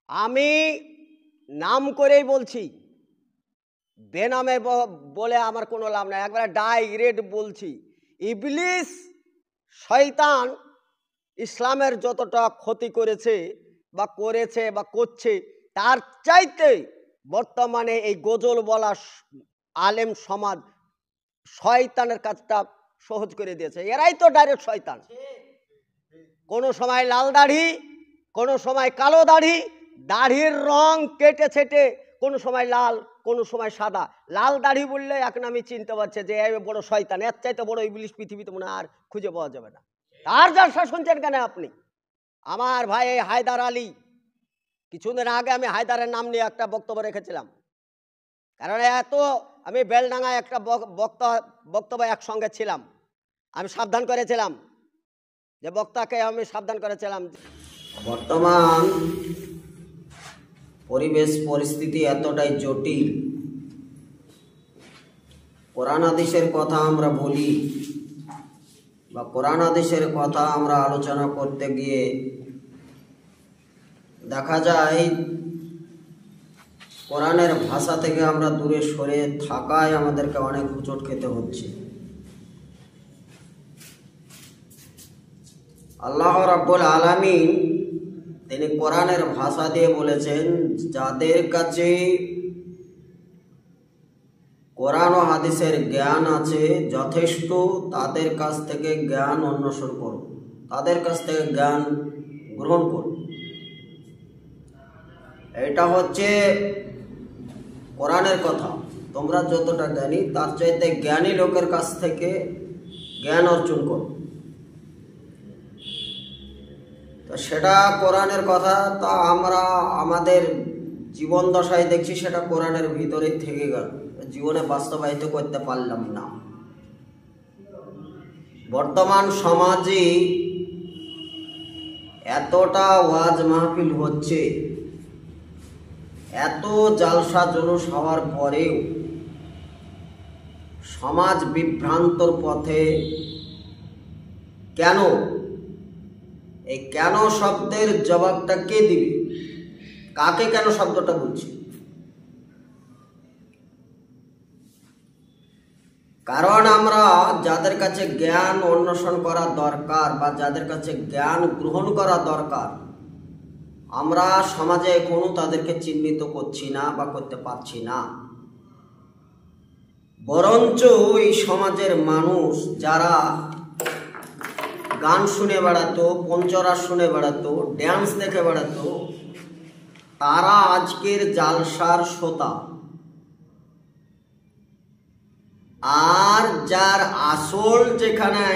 আমি নাম করেই বলছি, বেনামে বলে আমার কোনো লাভ নাই, একবারে ডাইরেক্ট বলছি। ইবলিস শয়তান ইসলামের যতটা ক্ষতি করেছে বা করছে, তার চাইতে বর্তমানে এই গজল বলা আলেম সমাজ শয়তানের কাজটা সহজ করে দিয়েছে। এরাই তো ডাইরেক্ট শয়তান। কোনো সময় লাল দাড়ি, কোনো সময় কালো দাড়ি, দাড়ির রং কেটে ছেটে কোনো সময় লাল, কোনো সময় সাদা। লাল দাড়ি বললে এখন আমি চিনতে পারছি যে বড় শয়তান, এর চাইতে বড় ইবলিশ পৃথিবীতে মনে আর খুঁজে পাওয়া যাবে না। তার জলসা শুনছেন কেন আপনি? আমার ভাই এই হায়দার আলী, কিছুদিন আগে আমি হায়দারের নাম নিয়ে একটা বক্তব্য রেখেছিলাম, কারণ আমি বেলডাঙ্গায় একটা বক্তব্য একসঙ্গে ছিলাম। আমি সাবধান করেছিলাম, যে বক্তাকে আমি সাবধান করেছিলাম, বর্তমান পরিবেশ পরিস্থিতি এতটাই জটিল, কোরআন হাদিসের কথা আমরা বলি বা কোরআন হাদিসের কথা আমরা আলোচনা করতে গিয়ে দেখা যায় কোরআনের ভাষা থেকে আমরা দূরে সরে থাকায় আমাদেরকে অনেক হোঁচট খেতে হচ্ছে। আল্লাহ রাব্বুল আলামিন তিনি কোরআনের ভাষা দিয়ে বলেছেন, যাদের কাছে কোরআন ও হাদিসের জ্ঞান আছে যথেষ্ট, তাদের কাছ থেকে জ্ঞান অন্বেষণ করো, তাদের কাছ থেকে জ্ঞান গ্রহণ করো। এটা হচ্ছে কোরআনের কথা। তোমরা যতটা জ্ঞানী, তার চাইতে জ্ঞানী লোকের কাছ থেকে জ্ঞান অর্জন করো। তো সেটা কোরআনের কথা, তা আমরা আমাদের জীবন দশায় দেখছি সেটা কোরআনের ভিতরেই থেকে গেল, জীবনে বাস্তবায়িত করতে পারলাম না। বর্তমান সমাজে এতটা ওয়াজ মাহফিল হচ্ছে, এত জালসা জলুস হওয়ার পরেও সমাজ বিভ্রান্তর পথে কেন? এই কেন শব্দের জবাবটা কে দিবে? কাকে কেন শব্দটা বলছি? কারণ আমরা যাদের কাছে জ্ঞান অন্বেষণ করা দরকার বা যাদের কাছে জ্ঞান গ্রহণ করা দরকার, আমরা সমাজে এখনো তাদেরকে চিহ্নিত করছি না বা করতে পারছি না। বরঞ্চ এই সমাজের মানুষ যারা গান শুনে বেড়াতো, পঞ্চরা শুনে বেড়াতো, ড্যান্স দেখে বেড়াতো, তারা আজকের জালসার শ্রোতা। আর যার আসল যেখানে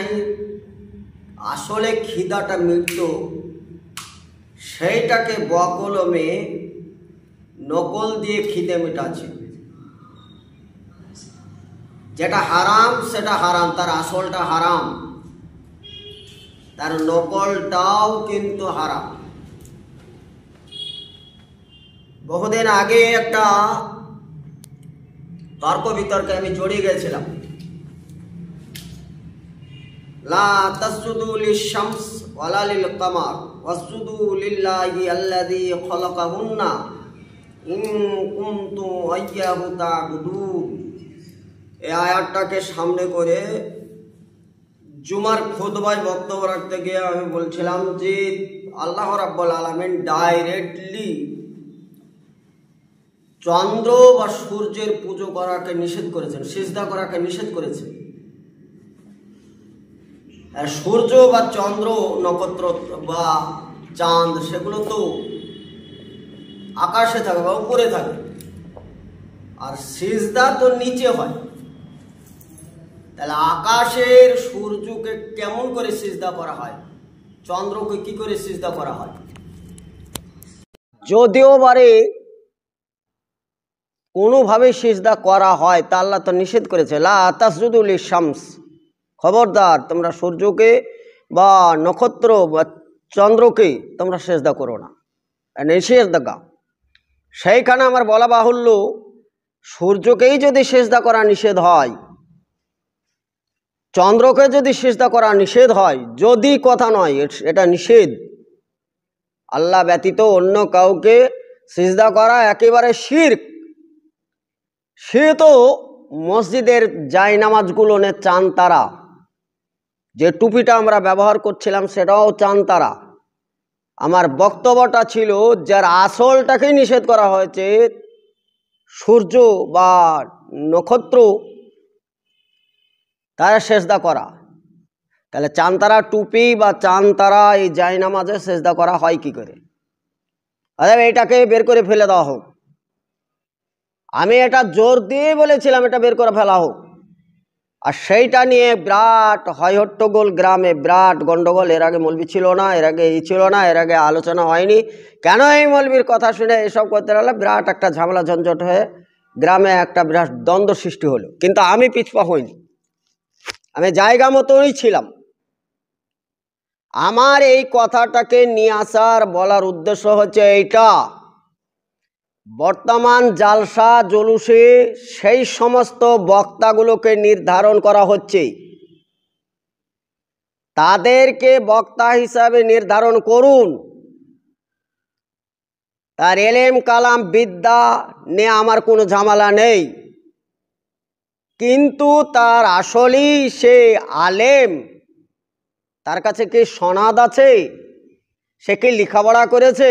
আসলে খিদাটা মিটত, সেইটাকে বকলমে নকল দিয়ে খিদে মেটাচ্ছে। যেটা হারাম সেটা হারাম, তার আসলটা হারাম, তার নকলটাও কিন্তু হারাম। বহুদিন আগে একটা তর্ক বিতর্কে আমি জড়িয়ে গেছিলাম। লা তাসজুদু লিশ-শামস ওয়ালা লিল-কামার ওয়াসজুদু লিল্লাহি আল্লাযী খালাকাহুন্না ইন কুনতুম ইয়্যাহু তা'বুদুন। এই আয়াতটাকে সামনে করে জুমার খুতবায় বক্তব্য রাখতে গিয়ে আমি বলছিলাম যে আল্লাহ রাব্বুল আলামিন ডাইরেক্টলি চন্দ্র বা সূর্যের পুজো করাকে নিষেধ করেছেন, সিজদা করাকে নিষেধ করেছেন। সূর্য বা চন্দ্র, নক্ষত্র বা চাঁদ, সেগুলো তো আকাশে থাকে বা উপরে থাকে, আর সিজদা তো নিচে হয়। তাহলে আকাশের সূর্যকে কেমন করে সিজদা করা হয়, চন্দ্রকে কি করে সিজদা করা হয়? যদিও বারে কোনোভাবে সিজদা করা হয় তা আল্লাহ তো নিষেধ করেছে, লা তাসজুদু লিশ-শামস, খবরদার তোমরা সূর্যকে বা নক্ষত্র বা চন্দ্রকে তোমরা সিজদা করো না, নিষেধাজ্ঞা। সেইখানে আমার বলা বাহুল্য, সূর্যকেই যদি সিজদা করা নিষেধ হয়, চন্দ্রকে যদি সিজদা করা নিষেধ হয়, যদি কথা নয়, এটা নিষেধ। আল্লাহ ব্যতীত অন্য কাউকে সিজদা করা একেবারে শিরক। সে তো মসজিদের জায়নামাজগুলো নে চান তারা, যে টুপিটা আমরা ব্যবহার করছিলাম সেটাও চান তারা। আমার বক্তব্যটা ছিল যার আসলটাকেই নিষেধ করা হয়েছে, সূর্য বা নক্ষত্র, তারা সেজদা করা। তাহলে চানতারা টুপি বা চানতারা এই জায়নামাজে সেজদা করা হয় কি করে? অতএব এটাকে বের করে ফেলে দেওয়া হোক। আমি এটা জোর দিয়ে বলেছিলাম এটা বের করে ফেলা হোক। আর সেইটা নিয়ে বিরাট হট্টগোল, গ্রামে বিরাট গন্ডগোল। এর আগে মৌলবি ছিল না, এর আগে এই ছিল না, এর আগে আলোচনা হয়নি। কেন এই মৌলবির কথা শুনে এসব করতে গেলে বিরাট একটা ঝামেলা ঝঞ্ঝট হয়ে গ্রামে একটা বিরাট দ্বন্দ্ব সৃষ্টি হলো। কিন্তু আমি পিছপা হইনি, আমি জায়গা মতোই ছিলাম। আমার এই কথাটাকে নিয়ে আসার বলার উদ্দেশ্য হচ্ছে এইটা, বর্তমান জালসা জলুসে সেই সমস্ত বক্তাগুলোকে নির্ধারণ করা হচ্ছে, তাদেরকে বক্তা হিসাবে নির্ধারণ করুন। তার এলেম কালাম বিদ্যা নিয়ে আমার কোনো ঝামেলা নেই, কিন্তু তার আসলেই সে আলেম, তার কাছে কি সনদ আছে, সে কি লেখাপড়া করেছে,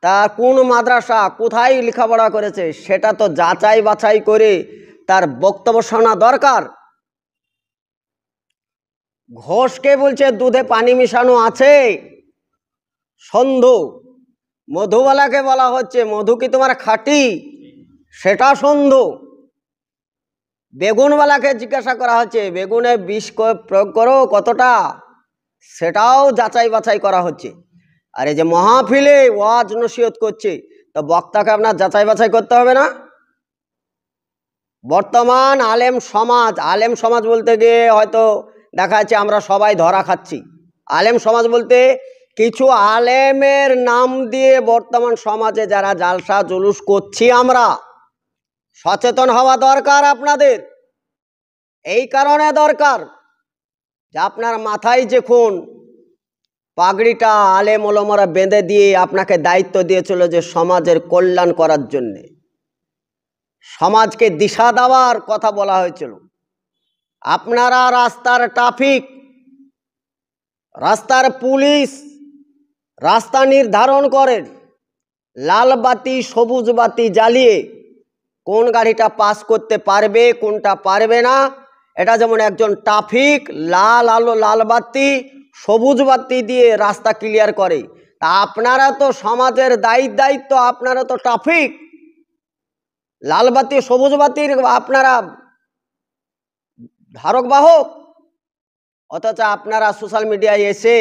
তার কোন মাদ্রাসা কোথায় লেখাপড়া করেছে, সেটা তো যাচাই বাছাই করে তার বক্তব্য শোনা দরকার। ঘোষকে বলছে দুধে পানি মিশানো আছে, সন্ধু। মধুবালাকে বলা হচ্ছে মধু কি তোমার খাঁটি, সেটা সন্ধু। বেগুনওয়ালাকে জিজ্ঞাসা করা হচ্ছে বেগুনে বিষ প্রয়োগ করো কতটা, সেটাও যাচাই বাছাই করা হচ্ছে। আর এই যে মাহফিলে ওয়াজ নসিহত করছে, তো বক্তাকে আপনার যাচাই বাছাই করতে হবে না? বর্তমান আলেম সমাজ বলতে গিয়ে হয়তো দেখা যাচ্ছে আমরা সবাই ধরা খাচ্ছি। আলেম সমাজ বলতে কিছু আলেমের নাম দিয়ে বর্তমান সমাজে যারা জালসা জুলুস করছি, আমরা সচেতন হওয়া দরকার আপনাদের। এই কারণে দরকার যে আপনার মাথায় যখন পাগড়িটা আলেম ওলামারা বেঁধে দিয়ে আপনাকে দায়িত্ব দিয়েছিল যে সমাজের কল্যাণ করার জন্যে, সমাজকে দিশা দেওয়ার কথা বলা হয়েছিল, আপনারা রাস্তার ট্রাফিক, রাস্তার পুলিশ, রাস্তা নির্ধারণ করেন, লাল বাতি সবুজ বাতি জ্বালিয়ে কোন গাড়িটা পাস করতে পারবে কোনটা পারবে না। এটা যেমন একজন ট্রাফিক লাল আলো লাল বাতি সবুজ বাতি দিয়ে রাস্তা ক্লিয়ার করে, তা আপনারা তো সমাজের দায়িত্ব, আপনারা তো ট্রাফিক, লাল বাতি সবুজ বাতির আপনারা ধারক বাহক। অথচ আপনারা সোশ্যাল মিডিয়ায় এসে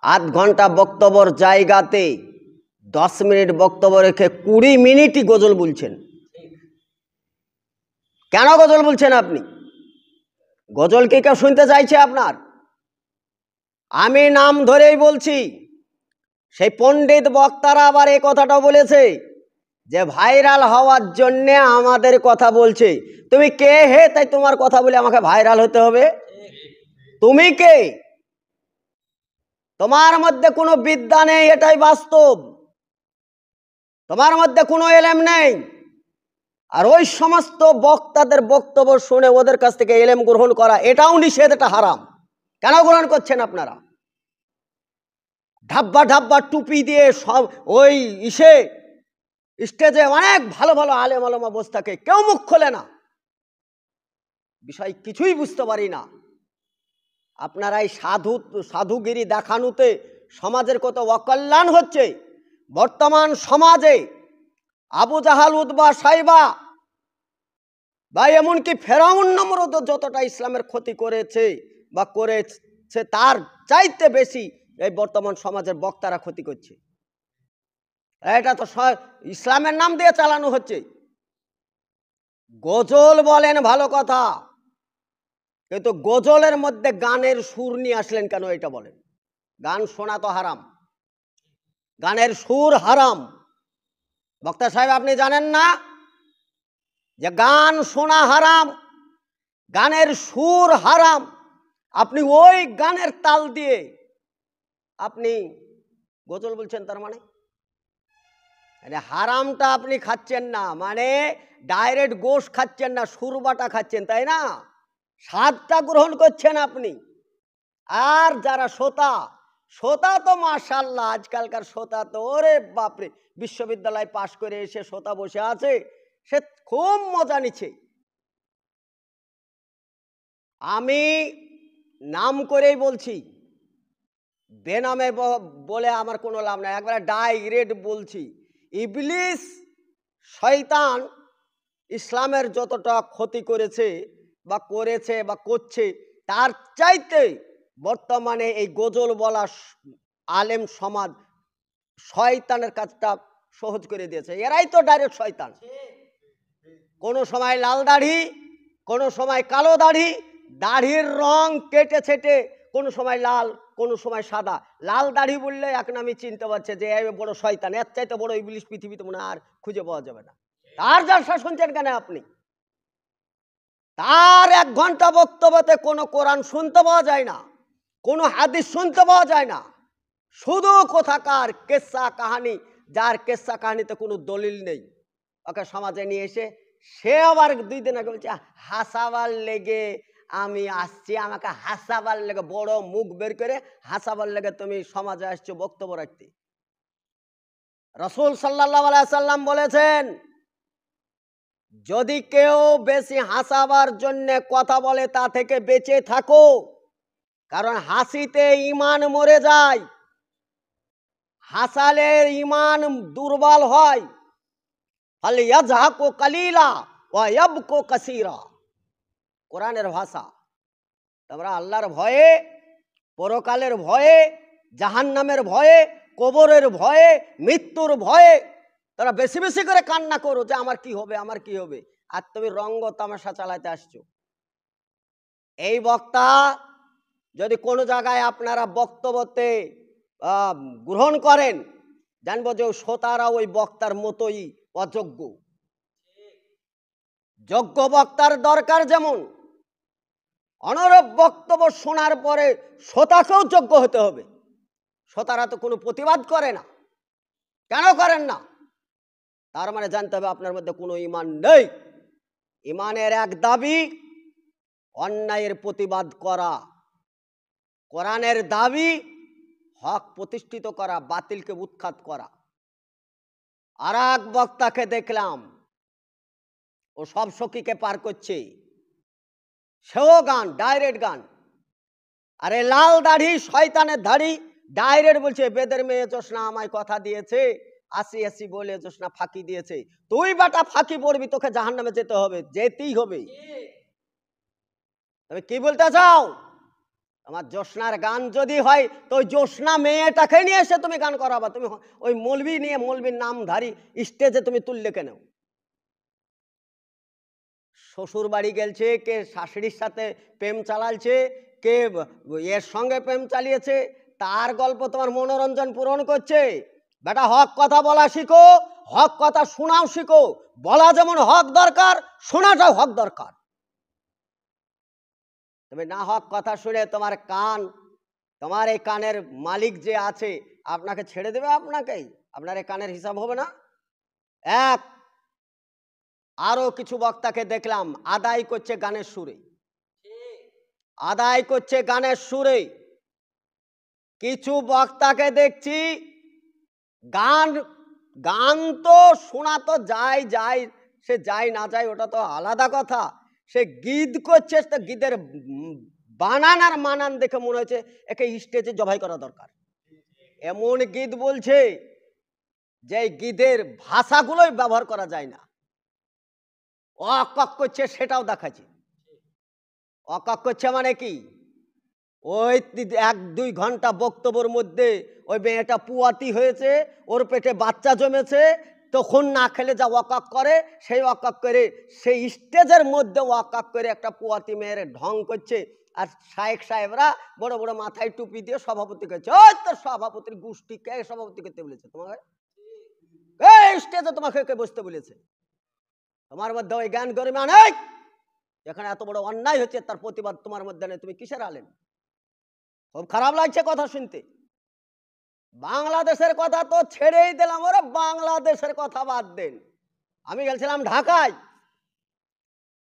আধ ঘন্টা বক্তব্যের জায়গাতে 10 মিনিট বক্তব্য রেখে 20 মিনিটই গজল বলছেন। কেন গজল বলছেন আপনি? গজল কি কেউ শুনতে চাইছে আপনার? আমি নাম ধরেই বলছি, সেই পণ্ডিত বক্তারা আবার এই কথাটা বলেছে যে ভাইরাল হওয়ার জন্যে আমাদের কথা বলছে। তুমি কে হে তাই তোমার কথা বলে আমাকে ভাইরাল হতে হবে? তুমি কে? তোমার মধ্যে কোনো বিদ্যা নেই, এটাই বাস্তব। তোমার মধ্যে কোনো এলেম নেই। আর ওই সমস্ত বক্তাদের বক্তব্য শুনে ওদের কাছ থেকে এলেম গ্রহণ করা এটাও নিষেধ, এটা হারাম। কেন গ্রহণ করছেন আপনারা? ঢাব্বা ঢাব্বা টুপি দিয়ে সব ওই স্টেজে অনেক ভালো ভালো আলেম আলেমা বসে থাকে, কেউ মুখ খোলে না, বিষয় কিছুই বুঝতে পারি না। আপনারা এই সাধুগিরি দেখানোতে সমাজের কত অকল্যাণ হচ্ছে। বর্তমান সমাজে আবু জাহাল উতবা সাইবা বা এমনকি ফেরাউন নমরুদ যতটা ইসলামের ক্ষতি করেছে বা করেছে, তার চাইতে বেশি এই বর্তমান সমাজের বক্তারা ক্ষতি করছে। এটা তো ইসলামের নাম দিয়ে চালানো হচ্ছে। গজল বলেন ভালো কথা, কিন্তু গজলের মধ্যে গানের সুর নিয়ে আসলেন কেন এটা বলেন? গান শোনা তো হারাম, গানের সুর হারাম। বক্তা সাহেব আপনি জানেন না যে গান শোনা হারাম, গানের সুর হারাম? আপনি ওই গানের তাল দিয়ে আপনি গজল বলছেন, তার মানে মানে হারামটা আপনি খাচ্ছেন না, মানে ডাইরেক্ট গোশ খাচ্ছেন না, সুরবাটা খাচ্ছেন, তাই না? স্বাদটা গ্রহণ করছেন আপনি। আর যারা শ্রোতা, শ্রোতা তো মাশাআল্লাহ, আজকালকার শ্রোতা তো ওরে বাপরে, বিশ্ববিদ্যালয় পাশ করে এসে শ্রোতা বসে আছে, সে খুব মজা নিচ্ছে। আমি নাম করেই বলছি, বেনামে বলে আমার কোনো লাভ নাই, একবারে ডাইরেক্ট বলছি। ইবলিস শয়তান ইসলামের যতটা ক্ষতি করেছে বা করছে, তার চাইতে বর্তমানে এই গজল বলা আলেম সমাজ শয়তানের কাজটা সহজ করে দিয়েছে। এরাই তো ডাইরেক্ট শয়তান। কোনো সময় লাল দাড়ি, কোনো সময় কালো দাড়ি, দাড়ির রং কেটে ছেটে, কোনো সময় লাল, কোনো সময় সাদা। লাল দাড়ি বললে এক নামই চিনতে পারছে যে এ বড় শয়তান, এর চাইতে বড় ইবলিশ পৃথিবীতে মনে আর খুঁজে পাওয়া যাবে না। তার জলসা শুনছেন কেন আপনি? তার 1 ঘন্টা বক্তব্যতে কোনো কোরআন শুনতে পাওয়া যায় না, কোনো হাদিস শুনতে পাওয়া যায় না, শুধু কোথাকার কেসা কাহানি, যার কেসা কাহানিতে কোনো দলিল নেই। ওকে সমাজে নিয়ে এসে সে আবার 2 দিন আগে বলছে হাসাবার লেগে আমি আসছি, আমাকে হাসাবার লেগে, বড় মুখ বের করে হাসাবার লেগে তুমি সমাজে আসছো বক্তব্য রাখতে। রাসূল সাল্লাল্লাহু আলাইহি সাল্লাম বলেছেন, যদি কেউ বেশি হাসাবার জন্য কথা বলে তা থেকে বেঁচে থাকো, কারণ হাসিতে ঈমান মরে যায়, হাসালে ঈমান দুর্বল হয়। ফালিয়াজহাকু কালিলা ওয়া ইয়াবকু কাসীরা, কোরআনের ভাষা। তোমরা আল্লাহর ভয়ে, পরকালের ভয়ে, জাহান্নামের ভয়ে, কবরের ভয়ে, মৃত্যুর ভয়ে তারা বেশি বেশি করে কান্না করো যে আমার কি হবে, আমার কি হবে, আর তুমি রঙ্গ তামাশা চালাতে আসছো। এই বক্তা যদি কোনো জায়গায় আপনারা বক্তব্যতে গ্রহণ করেন, জানবো যে শ্রোতারা ওই বক্তার মতোই অযোগ্য। যোগ্য বক্তার দরকার, যেমন অনরব বক্তব্য শোনার পরে শ্রোতাকেও যোগ্য হতে হবে। শ্রোতারা তো কোনো প্রতিবাদ করে না, কেন করেন না? তার মানে জানতে হবে আপনার মধ্যে কোনো ঈমান নেই। ঈমানের এক দাবি অন্যায়ের প্রতিবাদ করা, কোরআনের দাবি হক প্রতিষ্ঠিত করা, বাতিলকে উৎখাত করা। আর এক বক্তাকে দেখলাম, ও সব সখীকে পার করছে, সেও গান, ডাইরেক্ট গান। আরে লাল দাড়ি, শয়তানের দাড়ি, ডাইরেক্ট বলছে বেদের মেয়ে জোসনা আমায় কথা দিয়েছে, আসি আসি বলে জোসনা ফাঁকি দিয়েছে। তুই বেটা ফাঁকি পড়বি, তোকে জাহান্নামে যেতে হবে, যেতেই হবে। তুমি কি বলতে চাও? আমার জোসনার গান যদি হয় তো ওই জোসনা মেয়েটাকে নিয়ে এসে তুমি গান করাবা। তুমি ওই মৌলবি নিয়ে, মৌলবীর নামধারী স্টেজে তুমি তুললে কেন? শ্বশুর বাড়ি গেলছে, কে শাশুড়ির সাথে প্রেম চালালছে, কে এর সঙ্গে প্রেম চালিয়েছে, তার গল্প তোমার মনোরঞ্জন পূরণ করছে। বেটা হক কথা বলা শিখো, হক কথা শোনাও শিখো। বলা যেমন হক দরকার, শোনাটাও হক দরকার। তুমি না হক কথা শুনে তোমার কান, তোমার এই কানের মালিক যে আছে আপনাকে ছেড়ে দেবে, আপনাকেই, আপনার এই কানের হিসাব হবে না। এক আরো কিছু বক্তাকে দেখলাম আদায় করছে গানের সুরে, আদায় করছে গানের সুরে। কিছু বক্তাকে দেখছি গান, গান তো শোনা তো যায় যায়, সে যায় না যায় ওটা তো আলাদা কথা। সে গীত করছে, তো গীতের বানান আর মানান দেখে মনে হচ্ছে একে স্টেজে জবাই করা দরকার। এমন গীত বলছে যে গীতের ভাষাগুলোই ব্যবহার করা যায় না। অকক করছে, সেটাও দেখাচ্ছে। অকক করছে মানে কি? ওই 1-2 ঘন্টা বক্তব্যের মধ্যে ওই মেয়েটা পুয়াতি হয়েছে, ওর পেটে বাচ্চা জমেছে, তখন না খেলে যা ওয়াকাক করে, সেই ওয়াকাক করে সেই স্টেজের মধ্যে ওয়াকাক করে একটা পুয়াতি মেয়ের ঢং করছে। আর শায়েক সাহেবরা বড় বড় মাথায় টুপি দিয়ে সভাপতি করছে। ওই তোর সভাপতির গোষ্ঠী, কে সভাপতি করতে বলেছে তোমাকে? এই স্টেজে তোমাকে কে বসতে বলেছে? তোমার মধ্যে ওই জ্ঞান গরিমা নেই। এখানে এত বড় অন্যায় হচ্ছে, তার প্রতিবাদ তোমার মধ্যে নেই, তুমি কিসের আলেম? খুব খারাপ লাগছে কথা শুনতে। বাংলাদেশের কথা তো ছেড়েই দিলাম, ওরা বাংলাদেশের কথা বাদ দেন। আমি গেছিলাম ঢাকায়।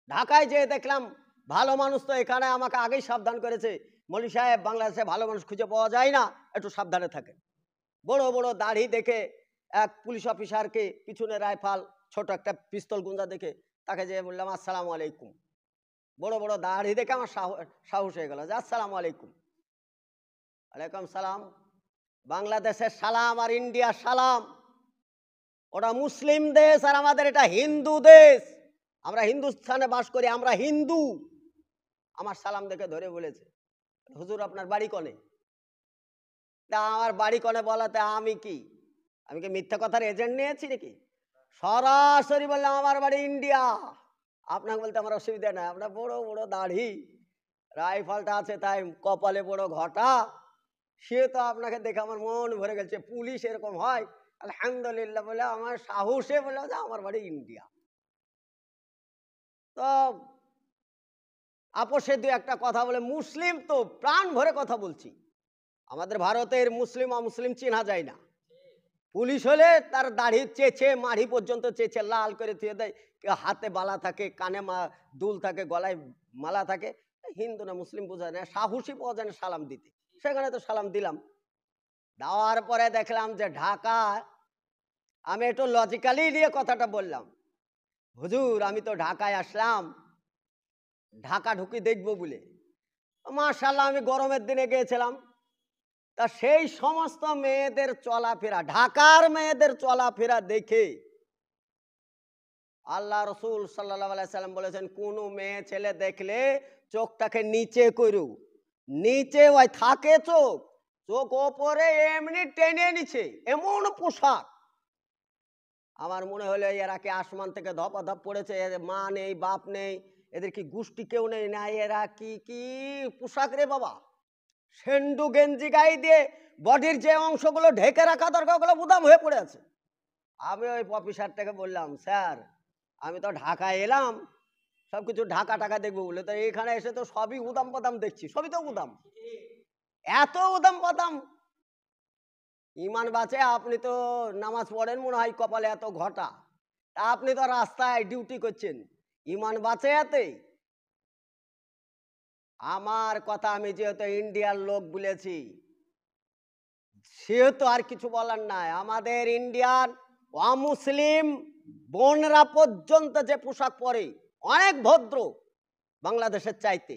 ঢাকায় যেয়ে দেখলাম ভালো মানুষ তো এখানে আমাকে আগেই সাবধান করেছে, মৌলী সাহেব বাংলাদেশে ভালো মানুষ খুঁজে পাওয়া যায় না, একটু সাবধানে থাকেন। বড় বড় দাড়ি দেখে এক পুলিশ অফিসারকে পিছনে রাইফাল ছোট একটা পিস্তল গুঁজা দেখে তাকে যেয়ে বললাম আসসালামু আলাইকুম। বড় বড় দাড়ি দেখে আমার সাহস হয়ে গেল যে আসসালামু আলাইকুম। ওয়ালাইকুম সালাম। বাংলাদেশের সালাম আর ইন্ডিয়ার সালাম। ওটা মুসলিম দেশ আর আমাদের এটা হিন্দু দেশ। আমরা হিন্দুস্থানে বাস করি, আমরা হিন্দু। আমার সালাম দেখে ধরে বলেছে, হুজুর আপনার বাড়ি কনে? তা আমার বাড়ি কনে বলাতে আমি কি মিথ্যা কথার এজেন্ট নিয়েছি নাকি? সরাসরি বললাম আমার বাড়ি ইন্ডিয়া। আপনাকে বলতে আমার অসুবিধা নাই, আপনার বড় বড় দাড়ি, রাইফেলটা আছে তাই কপালে বড় ঘটা, সে তো আপনাকে দেখে আমার মন ভরে গেছে। পুলিশ এরকম হয় আলহামদুলিল্লাহ বলে আমার সাহসে বলে যে আমার বাড়ি ইন্ডিয়া। তো আপোষে দু একটা কথা বলে, মুসলিম তো প্রাণ ভরে কথা বলছি। আমাদের ভারতের মুসলিম অমুসলিম চেনা যায় না। পুলিশ হলে তার দাড়ি চেঁচে মাড়ি পর্যন্ত চেঁচে লাল করে থুয়ে দেয়, হাতে বালা থাকে, কানে দুল থাকে, গলায় মালা থাকে। হিন্দু না মুসলিম বোঝা যায় না, সাহসী পাওয়া যায় না সালাম দিতে। সেখানে তো সালাম দিলাম। দেওয়ার পরে দেখলাম যে ঢাকা, আমি একটু লজিক্যালি নিয়ে কথাটা বললাম, হুজুর আমি তো ঢাকায় আসলাম ঢাকা ঢুকি দেখবো বলে। মাশাআল্লাহ আমি গরমের দিনে গিয়েছিলাম, তা সেই সমস্ত মেয়েদের চলাফেরা, ঢাকার মেয়েদের চলাফেরা দেখে আল্লাহ রসুল সাল্লাল্লাহু আলাইহি সাল্লাম বলেছেন, কোন মেয়ে ছেলে দেখলে চোখটাকে নিচে করু। নিচে ওই থাকে চোখ, চোখ ওপরে এমনি টেনে নিচে, এমন পোশাক। আমার মনে হলো এরা কি আসমান থেকে ধপাধপ পড়েছে, এদের মা নেই বাপ নেই, এদের কি গোষ্ঠী কেউ নেই না, এরা কি কি পোশাক রে বাবা। সেন্ডু গেঞ্জি গায়ে দিয়ে বডির যে অংশগুলো ঢেকে রাখা দরকার ওগুলো বুদাম হয়ে পড়ে আছে। আমি ওই অফিসারটাকে বললাম, স্যার আমি তো ঢাকায় এলাম সবকিছু ঢাকা টাকা দেখবো বলে, তো এখানে এসে তো সবই উদাম পাদাম দেখছি, সবই তো উদাম। এত উদাম পাদাম, ইমান বাঁচে? আপনি তো নামাজ পড়েন মনে হয় কপালে এত ঘটা, তা আপনি তো রাস্তায় ডিউটি করছেন, ইমান বাঁচে এতে? আমার কথা আমি যেহেতু ইন্ডিয়ার লোক বলেছি সেহেতু আর কিছু বলার নাই। আমাদের ইন্ডিয়ান অমুসলিম বোনরা পর্যন্ত যে পোশাক পরে অনেক ভদ্র বাংলাদেশের চাইতে।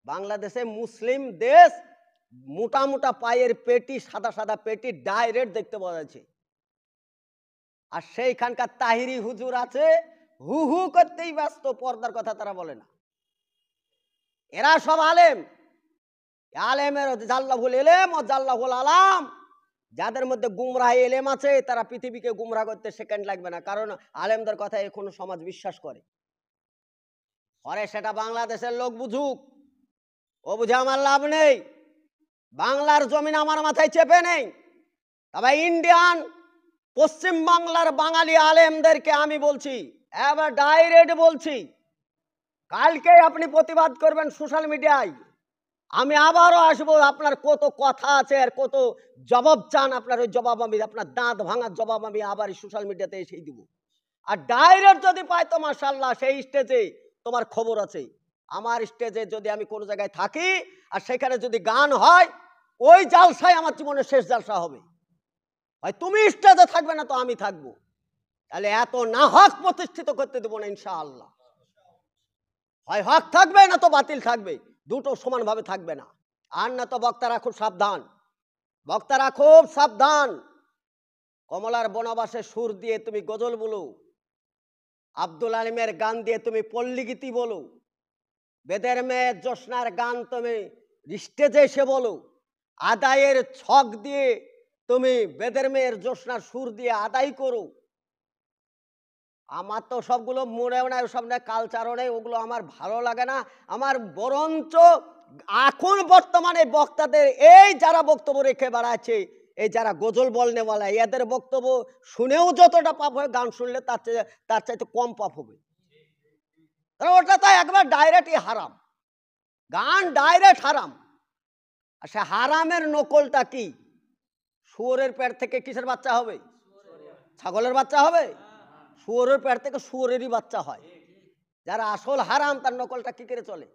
বাংলাদেশে মুসলিম দেশ, মোটা মোটা পায়ের পেটি, সাদা সাদা পেটি ডাইরেক্ট দেখতে পাওয়া যাচ্ছে। আর সেইখানকার তাহিরি হুজুর আছে, হু হু করতেই ব্যস্ত, পর্দার কথা তারা বলে না। এরা সব আলেম, আলেমের জাল্লাহুল এলেম ও জাল্লাহুল আলাম। যাদের মধ্যে গুমরাহ এলেম আছে তারা পৃথিবীকে গুমরাহ করতে সেকেন্ড লাগবে না, কারণ আলেমদের কথা এখনো সমাজ বিশ্বাস করে। পরে সেটা বাংলাদেশের লোক বুঝুক, ও বুঝে আমার লাভ নেই। বাংলার জমিন আমার মাথায় চেপে নেই। তবে ইন্ডিয়ান পশ্চিম বাংলার বাঙালি আলেমদেরকে আমি বলছি, এবার ডাইরেক্ট বলছি, কালকে আপনি প্রতিবাদ করবেন সোশ্যাল মিডিয়ায়, আমি আবারও আসবো। আপনার কত কথা আছে আর কত জবাব চান, আপনার ওই জবাব আমি, আপনার দাঁত ভাঙার জবাব আমি আবার সোশ্যাল মিডিয়াতে এসেই দিব। আর ডাইরেক্ট যদি পাই তো মাশাআল্লাহ, সেই স্টেজে তোমার খবর আছে। আমার স্টেজে যদি আমি কোনো জায়গায় থাকি আর সেখানে যদি গান হয়, ওই জালসায় আমার জীবনের শেষ জালসা হবে। হয় তুমি স্টেজে থাকবে না তো আমি থাকবো। তাহলে এত না হক প্রতিষ্ঠিত করতে দেবো না ইনশাআল্লাহ। হয় হক থাকবে না তো বাতিল থাকবে, দুটো সমানভাবে থাকবে না। আর না তো বক্তারা খুব সাবধান, বক্তারা খুব সাবধান। কমলার বনবাসে সুর দিয়ে তুমি গজল বলো, আব্দুল আলিমের গান দিয়ে তুমি পল্লীগীতি বলো, বেদের মেয়ে জ্যোৎস্নার গান তুমি স্টেজে এসে বলো, আদায়ের ছক দিয়ে তুমি বেদের মেয়ের জ্যোৎস্নার সুর দিয়ে আদায় করো। আমার তো সবগুলো মনেও নাই, সব না কালচারও নেই, ওগুলো আমার ভালো লাগে না। আমার বরঞ্চ এখন বর্তমানে বক্তাদের এই যারা বক্তব্য রেখে বেড়াচ্ছে, এই যারা গজল বলনেওয়ালা, এদের বক্তব্য শুনেও যতটা পাপ হয়, গান শুনলে তার চাইতে কম পাপ হবে। ওটা তো একবার ডাইরেক্টই হারাম, গান ডাইরেক্ট হারাম। আর সে হারামের নকলটা কি? শুয়োরের পেট থেকে কিসের বাচ্চা হবে? ছাগলের বাচ্চা হবে? শুয়োরের পেট থেকে শুয়োরেরই বাচ্চা হয়। যারা আসল হারাম তার নকলটা কি করে চলে?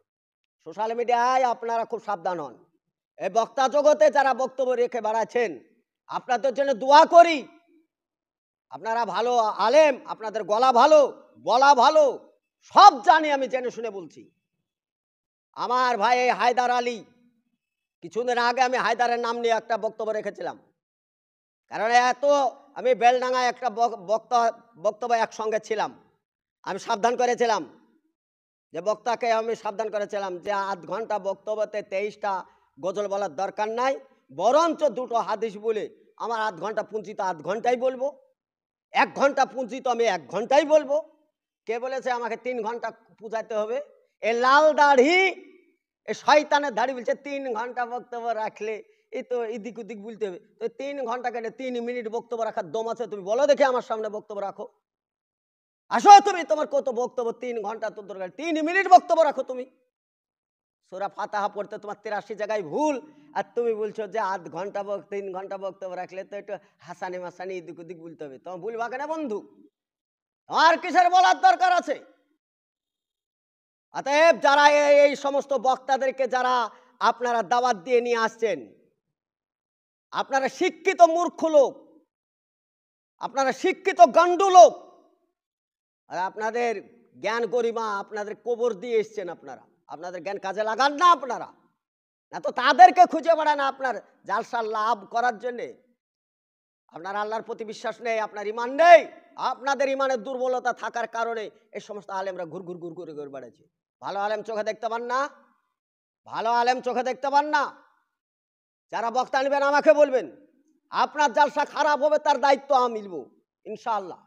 সোশ্যাল মিডিয়ায় আপনারা খুব সাবধান হন। এই বক্তা জগতে যারা বক্তব্য রেখে বেড়াচ্ছেন, আপনাদের জন্য দোয়া করি। আপনারা ভালো আলেম, আপনাদের গলা ভালো, বলা ভালো, সব জানি, আমি জেনে শুনে বলছি। আমার ভাই হায়দার আলী, কিছুদিন আগে আমি হায়দারের নাম নিয়ে একটা বক্তব্য রেখেছিলাম। কারণ এত আমি বেলডাঙ্গায় একটা বক্তব্য একসঙ্গে ছিলাম। আমি সাবধান করেছিলাম যে বক্তাকে আমি সাবধান করেছিলাম যে আধ ঘন্টা বক্তব্যতে 23টা গজল বলার দরকার নাই, বরঞ্চ দুটো হাদিস বলে আমার আধ ঘন্টা পুঁজি তো আধ ঘন্টাই বলবো, 1 ঘন্টা পুঁজি তো আমি 1 ঘন্টাই বলবো। কে বলেছে আমাকে 3 ঘন্টা পূজাতে হবে? এ লাল দাড়ি, এ শয়তানের দাড়ি বলছে 3 ঘন্টা বক্তব্য রাখলে এই তো এদিক ওদিক বলতে হবে। তো 3 ঘন্টা কেন, 3 মিনিট বক্তব্য রাখার দম আছে? তুমি বলো দেখে আমার সামনে বক্তব্য রাখো। আসো তুমি, তোমার কত বক্তব্য? 3 ঘন্টা তো দরকার, 3 মিনিট বক্তব্য রাখো তুমি। সূরা ফাতিহা পড়তে তোমার 83 জায়গায় ভুল, আর তুমি বলছো যে আধ ঘন্টা 3 ঘন্টা বক্তব্য রাখলে তো একটু হাসানি মাসানি এদিক ওদিক বলতে হবে। তোমার ভুল ভাগে না বন্ধু, আর কিসের বলার দরকার আছে? অতএব যারা এই সমস্ত বক্তাদেরকে যারা আপনারা দাওয়াত দিয়ে নিয়ে আসছেন, আপনারা শিক্ষিত মূর্খ লোক, আপনারা শিক্ষিত গান্ডু লোক, আর আপনাদের জ্ঞান গরিমা আপনাদের কবর দিয়ে এসছেন। আপনাদের জ্ঞান কাজে লাগান না আপনারা, না তো তাদেরকে খুঁজে বেড়ান আপনার জালসা লাভ করার জন্যে। আপনার আল্লাহর প্রতি বিশ্বাস নেই, আপনার ইমান নেই, আপনাদের ইমানের দুর্বলতা থাকার কারণে এই সমস্ত আলেমরা ঘুর ঘুর ঘুর করে ঘুরে বেড়াচ্ছে। ভালো আলেম চোখে দেখতে পান না, ভালো আলেম চোখে দেখতে পান না। যারা বক্তা নেবেন আমাকে বলবেন, আপনার জালসা খারাপ হবে তার দায়িত্ব আমি নিব ইনশাআল্লাহ।